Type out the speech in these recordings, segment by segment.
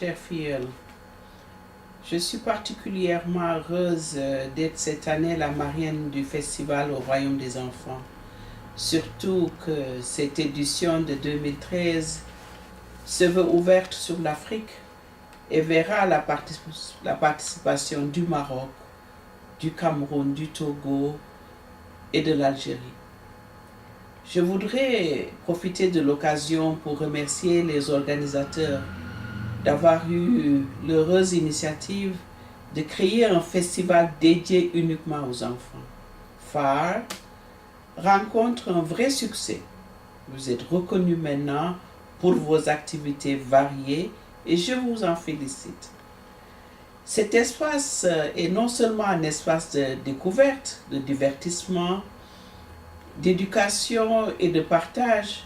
chère filleule, je suis particulièrement heureuse d'être cette année la marraine du festival au Royaume des Enfants. Surtout que cette édition de 2013 se veut ouverte sur l'Afrique et verra la participation du Maroc, du Cameroun, du Togo et de l'Algérie. Je voudrais profiter de l'occasion pour remercier les organisateurs d'avoir eu l'heureuse initiative de créer un festival dédié uniquement aux enfants. Phare rencontre un vrai succès. Vous êtes reconnus maintenant pour vos activités variées et je vous en félicite. Cet espace est non seulement un espace de découverte, de divertissement, d'éducation et de partage,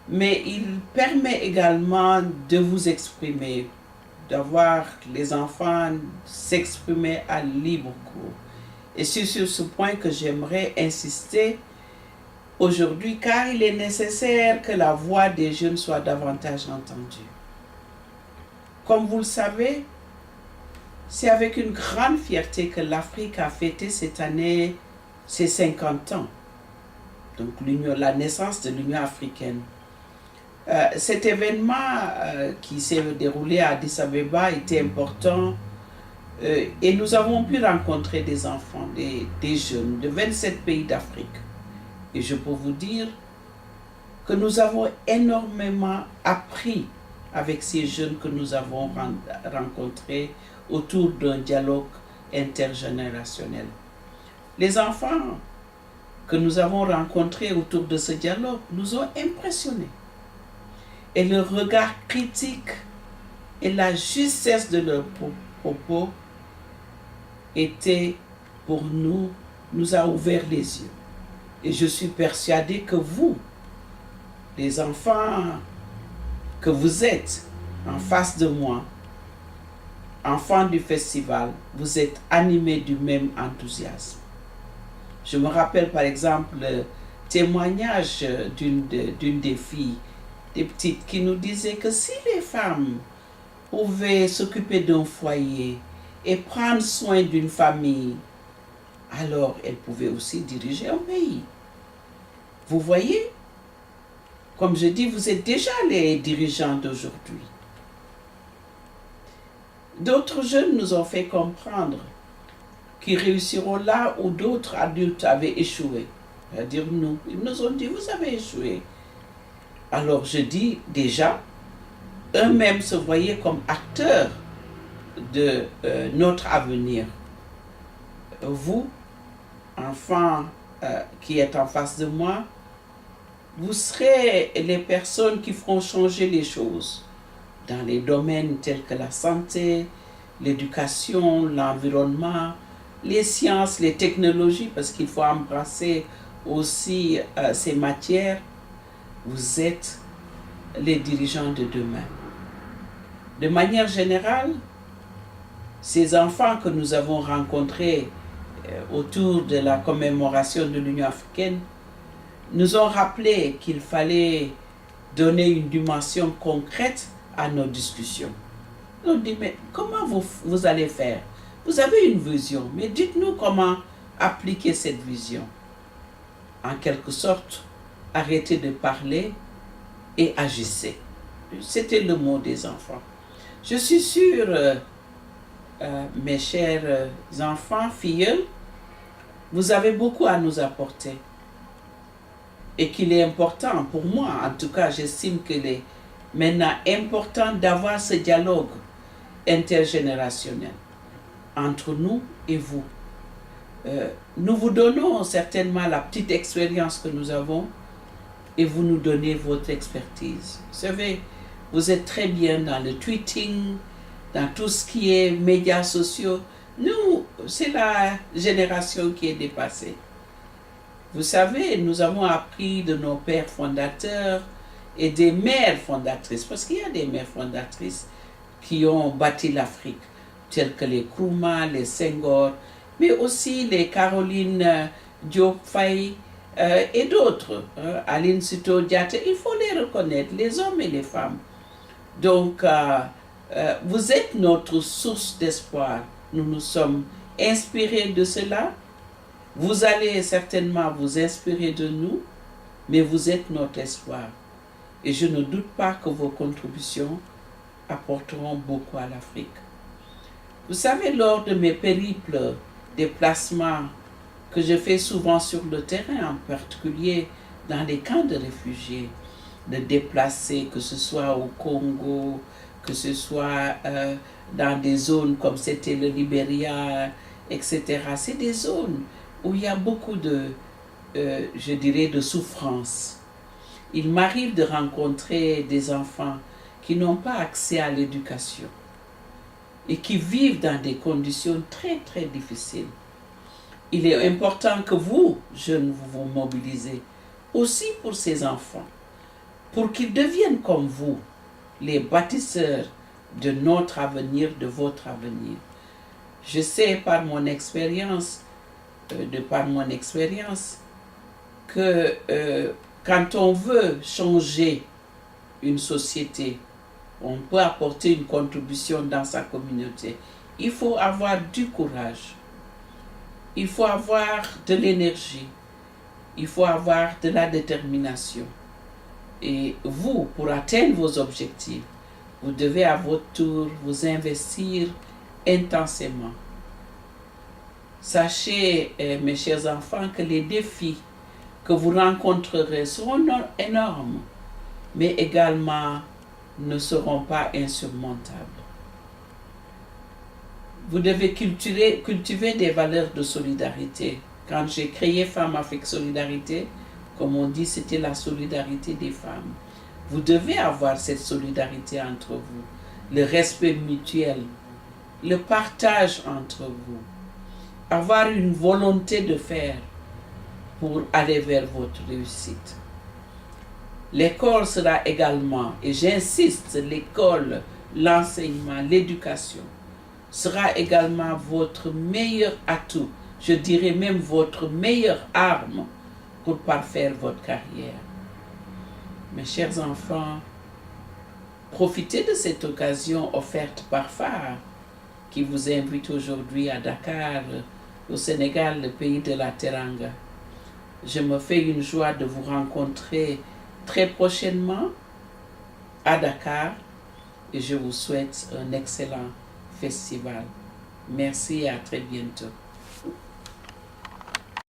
mais il permet également de vous exprimer, d'avoir les enfants s'exprimer à libre cours. Et c'est sur ce point que j'aimerais insister aujourd'hui, car il est nécessaire que la voix des jeunes soit davantage entendue. Comme vous le savez, c'est avec une grande fierté que l'Afrique a fêté cette année ses 50 ans, donc la naissance de l'Union africaine. Cet événement qui s'est déroulé à Addis Abeba était important et nous avons pu rencontrer des enfants, des jeunes de 27 pays d'Afrique. Et je peux vous dire que nous avons énormément appris avec ces jeunes que nous avons rencontrés autour d'un dialogue intergénérationnel. Les enfants que nous avons rencontrés autour de ce dialogue nous ont impressionnés. Et le regard critique et la justesse de leurs propos était pour nous a ouvert les yeux. Et je suis persuadée que vous, les enfants que vous êtes en face de moi, enfants du festival, vous êtes animés du même enthousiasme. Je me rappelle par exemple le témoignage d'une des filles, des petites, qui nous disait que si les femmes pouvaient s'occuper d'un foyer et prendre soin d'une famille, alors elles pouvaient aussi diriger un pays. Vous voyez, comme je dis, vous êtes déjà les dirigeants d'aujourd'hui. D'autres jeunes nous ont fait comprendre qu'ils réussiront là où d'autres adultes avaient échoué. C'est-à-dire nous. Ils nous ont dit, vous avez échoué. Alors je dis déjà, eux-mêmes se voyaient comme acteurs de notre avenir. Vous, enfants qui êtes en face de moi, vous serez les personnes qui feront changer les choses dans les domaines tels que la santé, l'éducation, l'environnement, les sciences, les technologies, parce qu'il faut embrasser aussi ces matières. Vous êtes les dirigeants de demain. De manière générale, ces enfants que nous avons rencontrés autour de la commémoration de l'Union africaine nous ont rappelé qu'il fallait donner une dimension concrète à nos discussions. On dit, mais comment vous allez faire? Vous avez une vision, mais dites-nous comment appliquer cette vision. En quelque sorte, arrêtez de parler et agissez. C'était le mot des enfants. Je suis sûre, mes chers enfants, filles, vous avez beaucoup à nous apporter. Et qu'il est important, pour moi en tout cas, j'estime qu'il est maintenant important d'avoir ce dialogue intergénérationnel entre nous et vous. Nous vous donnons certainement la petite expérience que nous avons et vous nous donnez votre expertise. Vous savez, vous êtes très bien dans le tweeting, dans tout ce qui est médias sociaux. Nous, c'est la génération qui est dépassée. Vous savez, nous avons appris de nos pères fondateurs et des mères fondatrices, parce qu'il y a des mères fondatrices qui ont bâti l'Afrique, telles que les Nkrumah, les Senghor, mais aussi les Caroline Diop Faye et d'autres, Aline Sitoé Diatta. Il faut les reconnaître, les hommes et les femmes. Donc, Vous êtes notre source d'espoir. Nous nous sommes inspirés de cela. Vous allez certainement vous inspirer de nous, mais vous êtes notre espoir. Et je ne doute pas que vos contributions apporteront beaucoup à l'Afrique. Vous savez, lors de mes périples, déplacements que je fais souvent sur le terrain, en particulier dans les camps de réfugiés, de déplacés, que ce soit au Congo, que ce soit dans des zones comme c'était le Libéria, etc. C'est des zones où il y a beaucoup de, je dirais, de souffrance. Il m'arrive de rencontrer des enfants qui n'ont pas accès à l'éducation et qui vivent dans des conditions très, très difficiles. Il est important que vous, jeunes, vous vous mobilisez aussi pour ces enfants, pour qu'ils deviennent comme vous, les bâtisseurs de notre avenir, de votre avenir. Je sais par mon expérience, que quand on veut changer une société, on peut apporter une contribution dans sa communauté. Il faut avoir du courage, il faut avoir de l'énergie, il faut avoir de la détermination. Et vous, pour atteindre vos objectifs, vous devez à votre tour vous investir intensément. Sachez, mes chers enfants, que les défis que vous rencontrerez seront énormes, mais également ne seront pas insurmontables. Vous devez cultiver des valeurs de solidarité. Quand j'ai créé Femmes Afrique Solidarité, comme on dit, c'était la solidarité des femmes. Vous devez avoir cette solidarité entre vous, le respect mutuel, le partage entre vous, avoir une volonté de faire pour aller vers votre réussite. L'école sera également, et j'insiste, l'école, l'enseignement, l'éducation, sera également votre meilleur atout, je dirais même votre meilleure arme pour parfaire votre carrière. Mes chers enfants, profitez de cette occasion offerte par Phare, qui vous invite aujourd'hui à Dakar, au Sénégal, le pays de la Teranga. Je me fais une joie de vous rencontrer très prochainement à Dakar et je vous souhaite un excellent festival. Merci et à très bientôt.